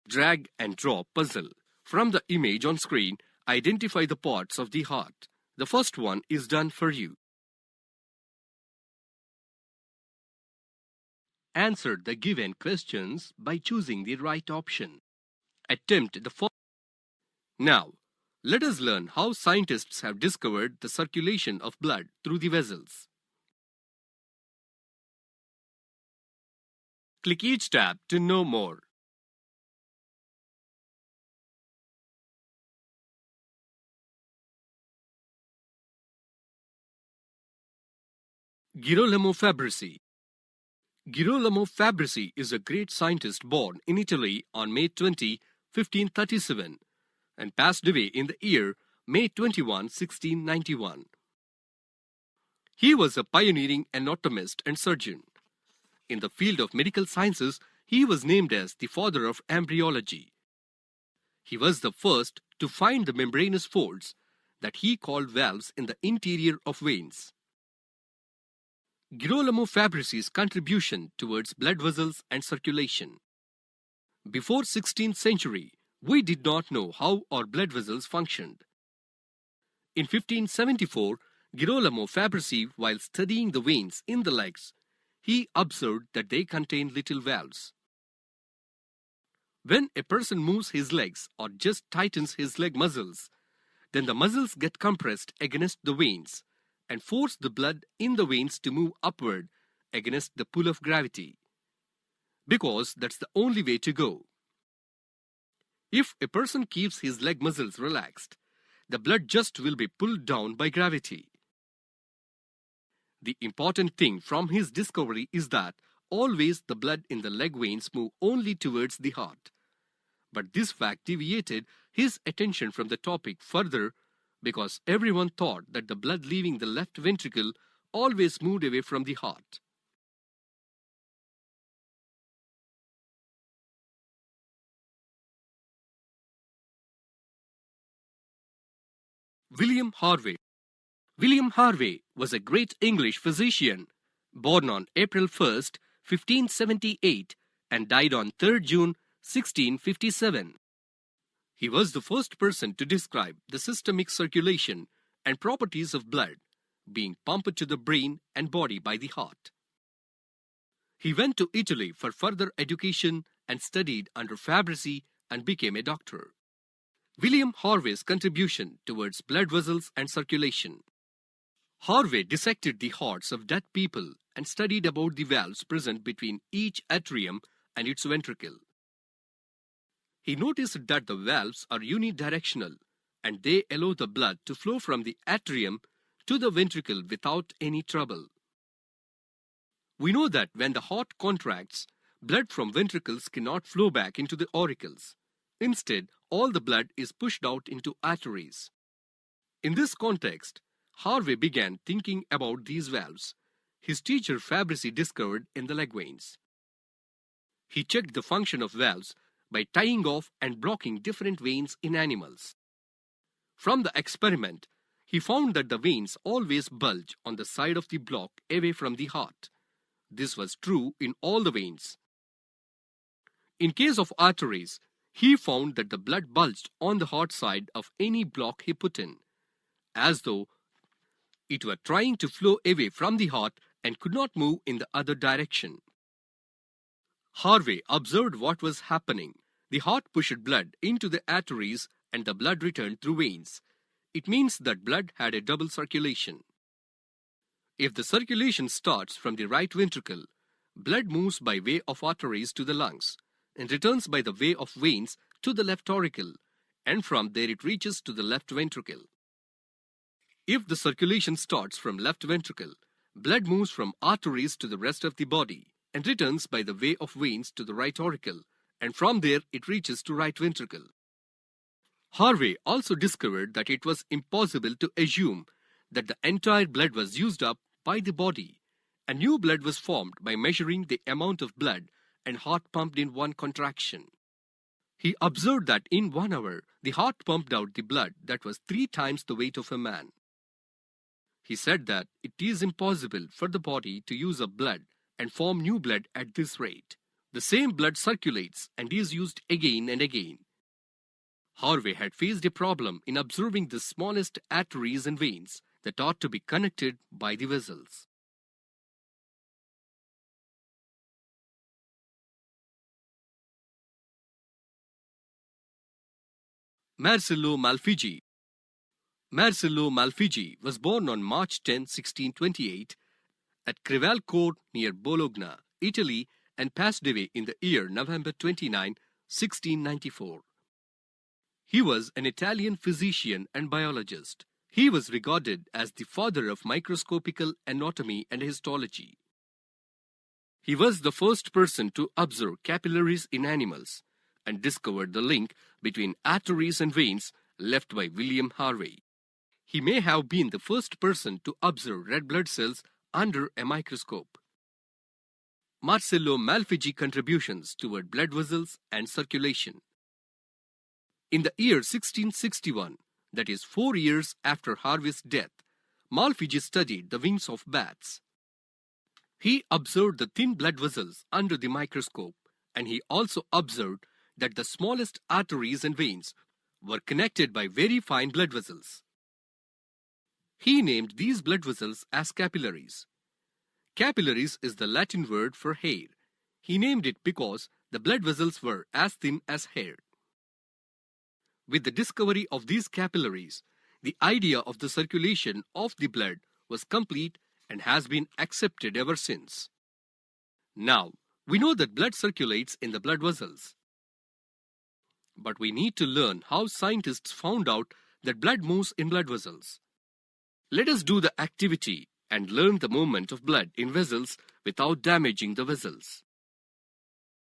drag and drop puzzle. From the image on screen, identify the parts of the heart. The first one is done for you. Answer the given questions by choosing the right option. Attempt the first. Now, let us learn how scientists have discovered the circulation of blood through the vessels. Click each tab to know more. Girolamo Fabrici. Girolamo Fabrici is a great scientist born in Italy on May 20, 1537 and passed away in the year May 21, 1691. He was a pioneering anatomist and surgeon. In the field of medical sciences, he was named as the father of embryology. He was the first to find the membranous folds that he called valves in the interior of veins. Girolamo Fabrici's contribution towards blood vessels and circulation. Before 16th century, we did not know how our blood vessels functioned. In 1574, Girolamo Fabrici, while studying the veins in the legs, he observed that they contained little valves. When a person moves his legs or just tightens his leg muscles, then the muscles get compressed against the veins and force the blood in the veins to move upward against the pull of gravity, because that's the only way to go. If a person keeps his leg muscles relaxed, the blood just will be pulled down by gravity. The important thing from his discovery is that always the blood in the leg veins move only towards the heart. But this fact deviated his attention from the topic further, because everyone thought that the blood leaving the left ventricle always moved away from the heart. William Harvey. William Harvey was a great English physician, born on April 1st, 1578 and died on 3rd June, 1657. He was the first person to describe the systemic circulation and properties of blood being pumped to the brain and body by the heart. He went to Italy for further education and studied under Fabrici and became a doctor. William Harvey's contribution towards blood vessels and circulation. Harvey dissected the hearts of dead people and studied about the valves present between each atrium and its ventricle. He noticed that the valves are unidirectional and they allow the blood to flow from the atrium to the ventricle without any trouble. We know that when the heart contracts, blood from ventricles cannot flow back into the auricles. Instead, all the blood is pushed out into arteries. In this context, Harvey began thinking about these valves his teacher Fabrici discovered in the leg veins. He checked the function of valves by tying off and blocking different veins in animals. From the experiment, he found that the veins always bulge on the side of the block away from the heart. This was true in all the veins. In case of arteries, he found that the blood bulged on the heart side of any block he put in, as though it were trying to flow away from the heart and could not move in the other direction. Harvey observed what was happening. The heart pushed blood into the arteries and the blood returned through veins. It means that blood had a double circulation. If the circulation starts from the right ventricle, blood moves by way of arteries to the lungs and returns by the way of veins to the left auricle, and from there it reaches to the left ventricle. If the circulation starts from left ventricle, blood moves from arteries to the rest of the body and returns by the way of veins to the right auricle, and from there it reaches to right ventricle. Harvey also discovered that it was impossible to assume that the entire blood was used up by the body, and new blood was formed by measuring the amount of blood and heart pumped in one contraction. He observed that in 1 hour, the heart pumped out the blood that was 3 times the weight of a man. He said that it is impossible for the body to use up blood and form new blood at this rate. The same blood circulates and is used again and again. Harvey had faced a problem in observing the smallest arteries and veins that ought to be connected by the vessels. Marcelo Malfiji. Marcelo Malfiji was born on March 10, 1628, at Crevalcourt near Bologna, Italy, and passed away in the year November 29, 1694. He was an Italian physician and biologist. He was regarded as the father of microscopical anatomy and histology. He was the first person to observe capillaries in animals and discovered the link between arteries and veins left by William Harvey. He may have been the first person to observe red blood cells under a microscope. Marcelo Malfiji contributions toward blood vessels and circulation. In the year 1661, that is 4 years after Harvey's death, Malfiji studied the wings of bats. He observed the thin blood vessels under the microscope, and he also observed that the smallest arteries and veins were connected by very fine blood vessels. He named these blood vessels as capillaries. Capillaries is the Latin word for hair. He named it because the blood vessels were as thin as hair. With the discovery of these capillaries, the idea of the circulation of the blood was complete and has been accepted ever since. Now, we know that blood circulates in the blood vessels. But we need to learn how scientists found out that blood moves in blood vessels. Let us do the activity and learn the movement of blood in vessels without damaging the vessels.